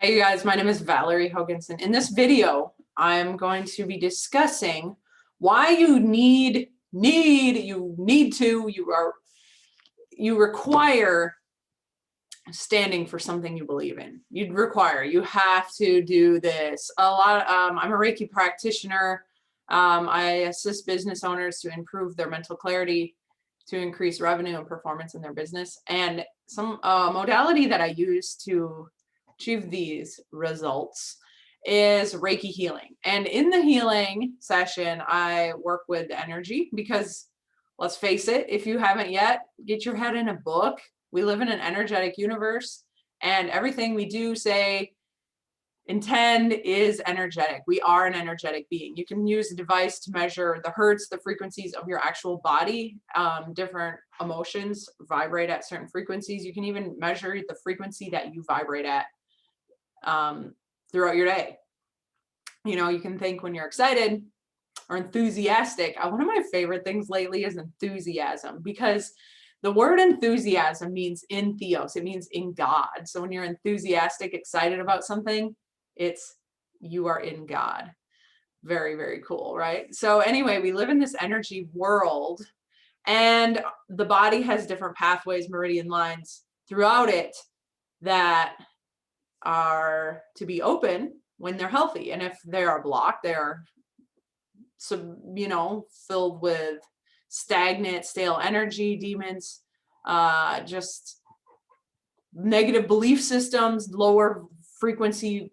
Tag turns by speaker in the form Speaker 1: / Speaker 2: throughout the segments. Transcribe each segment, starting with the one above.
Speaker 1: Hey you guys, my name is Valerie Hoganson. In this video, I'm going to be discussing why you you require standing for something you believe in. You have to do this. I'm a Reiki practitioner. I assist business owners to improve their mental clarity, to increase revenue and performance in their business. And some modality that I use to achieve these results is Reiki healing. And in the healing session, I work with energy because let's face it, if you haven't yet, get your head in a book. We live in an energetic universe, and everything we do, say, intend is energetic. We are an energetic being. You can use a device to measure the hertz, the frequencies of your actual body. Different emotions vibrate at certain frequencies. You can even measure the frequency that you vibrate at throughout your day. You know, you can think when you're excited or enthusiastic. One of my favorite things lately is enthusiasm, because the word enthusiasm means in theos, it means in God. So when you're enthusiastic, excited about something, it's you are in God. Very, very cool, right? So anyway, we live in this energy world, and the body has different pathways, meridian lines throughout it that are to be open when they're healthy. And if they are blocked, they are filled with stagnant, stale energy, demons, just negative belief systems, lower frequency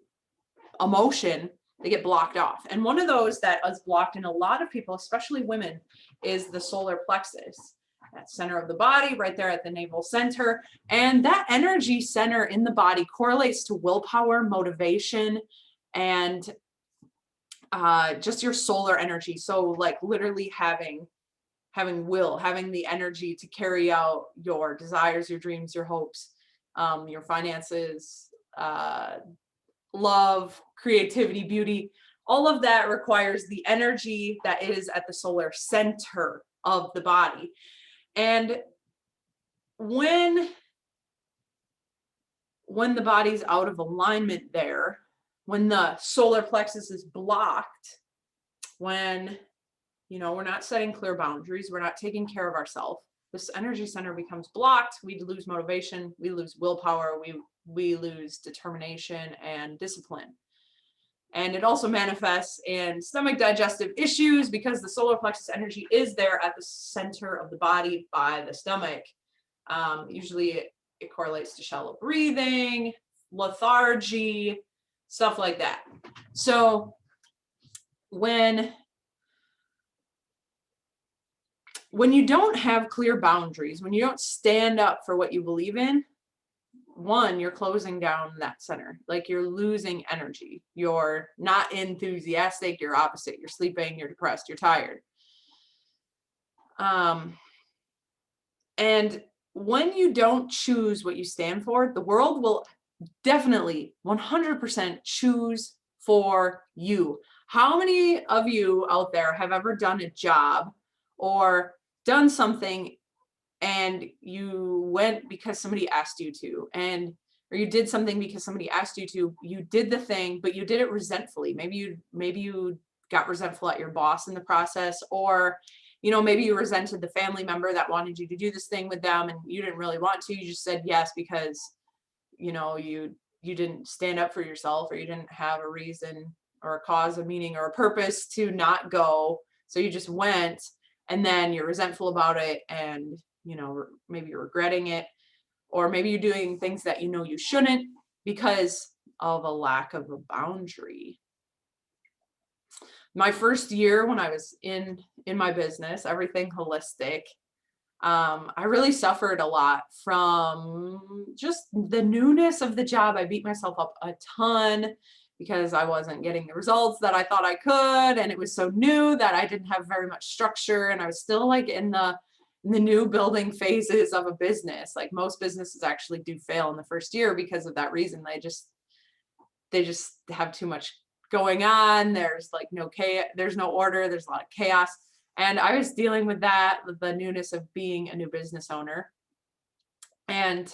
Speaker 1: emotion, they get blocked off. And one of those that is blocked in a lot of people, especially women, is the solar plexus. That center of the body, right there at the navel center. And that energy center in the body correlates to willpower, motivation, and just your solar energy. So like literally having will, having the energy to carry out your desires, your dreams, your hopes, your finances, love, creativity, beauty. All of that requires the energy that is at the solar center of the body. And when the body's out of alignment there, when the solar plexus is blocked, when we're not setting clear boundaries, we're not taking care of ourselves, this energy center becomes blocked. We lose motivation, we lose willpower, we lose determination and discipline. And it also manifests in stomach digestive issues because the solar plexus energy is there at the center of the body by the stomach. Usually it correlates to shallow breathing, lethargy, stuff like that. So when you don't have clear boundaries, when you don't stand up for what you believe in, one, you're closing down that center. Like you're losing energy. You're not enthusiastic, you're opposite. You're sleeping, you're depressed, you're tired. And when you don't choose what you stand for, the world will definitely 100% choose for you. How many of you out there have ever done a job or done something and you went because somebody asked you to, or you did something because somebody asked you to, you did the thing, but you did it resentfully. Maybe you got resentful at your boss in the process, or maybe you resented the family member that wanted you to do this thing with them and you didn't really want to. You just said yes because you didn't stand up for yourself, or you didn't have a reason or a cause, a meaning, or a purpose to not go. So you just went, and then you're resentful about it, and maybe you're regretting it, or maybe you're doing things that you shouldn't because of a lack of a boundary. My first year when I was in my business, everything holistic, I really suffered a lot from just the newness of the job. I beat myself up a ton because I wasn't getting the results that I thought I could, and it was so new that I didn't have very much structure, and I was still like in the new building phases of a business. Like most businesses actually do fail in the first year because of that reason. They just have too much going on. There's like there's no order, there's a lot of chaos. And I was dealing with that, with the newness of being a new business owner. And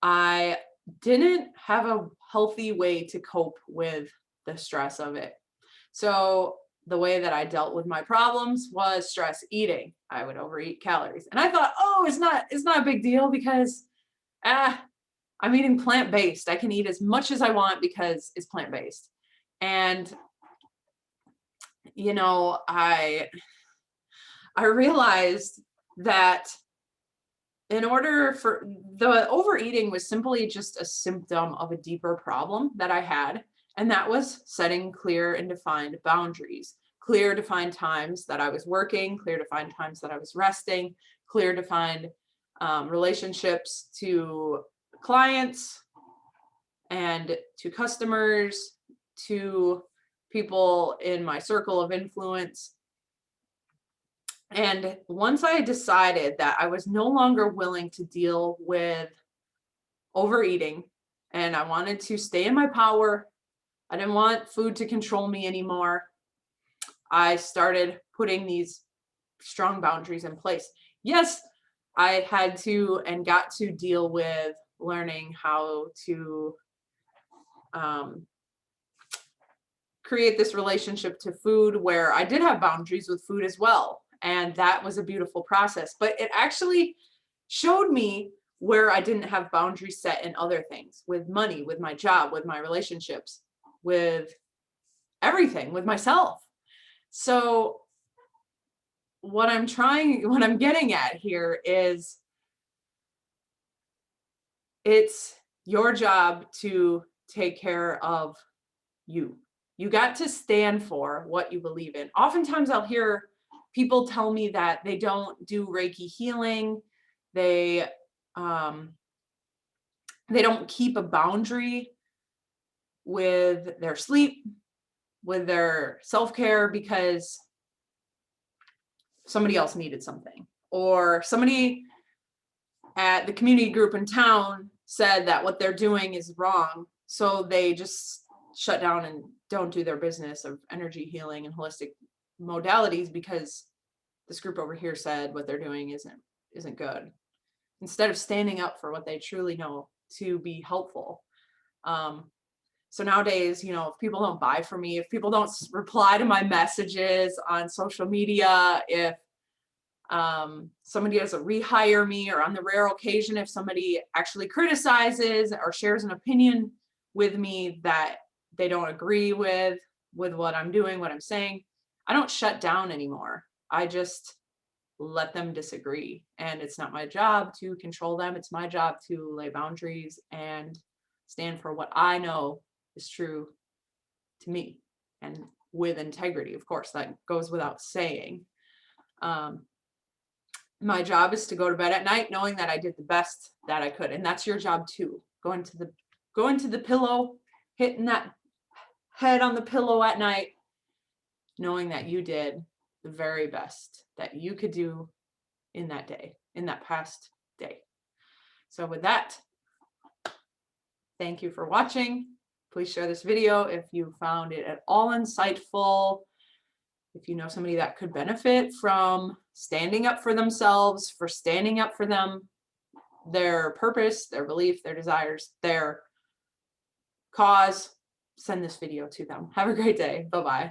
Speaker 1: I didn't have a healthy way to cope with the stress of it. So the way that I dealt with my problems was stress eating. I would overeat calories. And I thought, oh, it's not a big deal because I'm eating plant-based. I can eat as much as I want because it's plant-based. And I realized that in order for the overeating was simply just a symptom of a deeper problem that I had. And that was setting clear and defined boundaries, clear defined times that I was working, clear defined times that I was resting, clear defined relationships to clients and to customers, to people in my circle of influence. And once I decided that I was no longer willing to deal with overeating and I wanted to stay in my power, I didn't want food to control me anymore, I started putting these strong boundaries in place. Yes, I had to and got to deal with learning how to create this relationship to food where I did have boundaries with food as well. And that was a beautiful process. But it actually showed me where I didn't have boundaries set in other things, with money, with my job, with my relationships, with everything, with myself. So what I'm getting at here is it's your job to take care of you. You got to stand for what you believe in. Oftentimes I'll hear people tell me that they don't do Reiki healing. They don't keep a boundary with their sleep, with their self-care because somebody else needed something, or somebody at the community group in town said that what they're doing is wrong. So they just shut down and don't do their business of energy healing and holistic modalities because this group over here said what they're doing isn't good, instead of standing up for what they truly know to be helpful. So nowadays, if people don't buy from me, if people don't reply to my messages on social media, if somebody doesn't rehire me, or on the rare occasion if somebody actually criticizes or shares an opinion with me that they don't agree with what I'm doing, what I'm saying, I don't shut down anymore. I just let them disagree. And it's not my job to control them. It's my job to lay boundaries and stand for what I know is true to me, and with integrity. Of course, that goes without saying. My job is to go to bed at night knowing that I did the best that I could. And that's your job too. Going to the pillow, hitting that head on the pillow at night, knowing that you did the very best that you could do in that day, in that past day. So with that, thank you for watching. Please share this video if you found it at all insightful. If you know somebody that could benefit from standing up for themselves, for standing up for them, their purpose, their belief, their desires, their cause, send this video to them. Have a great day. Bye-bye.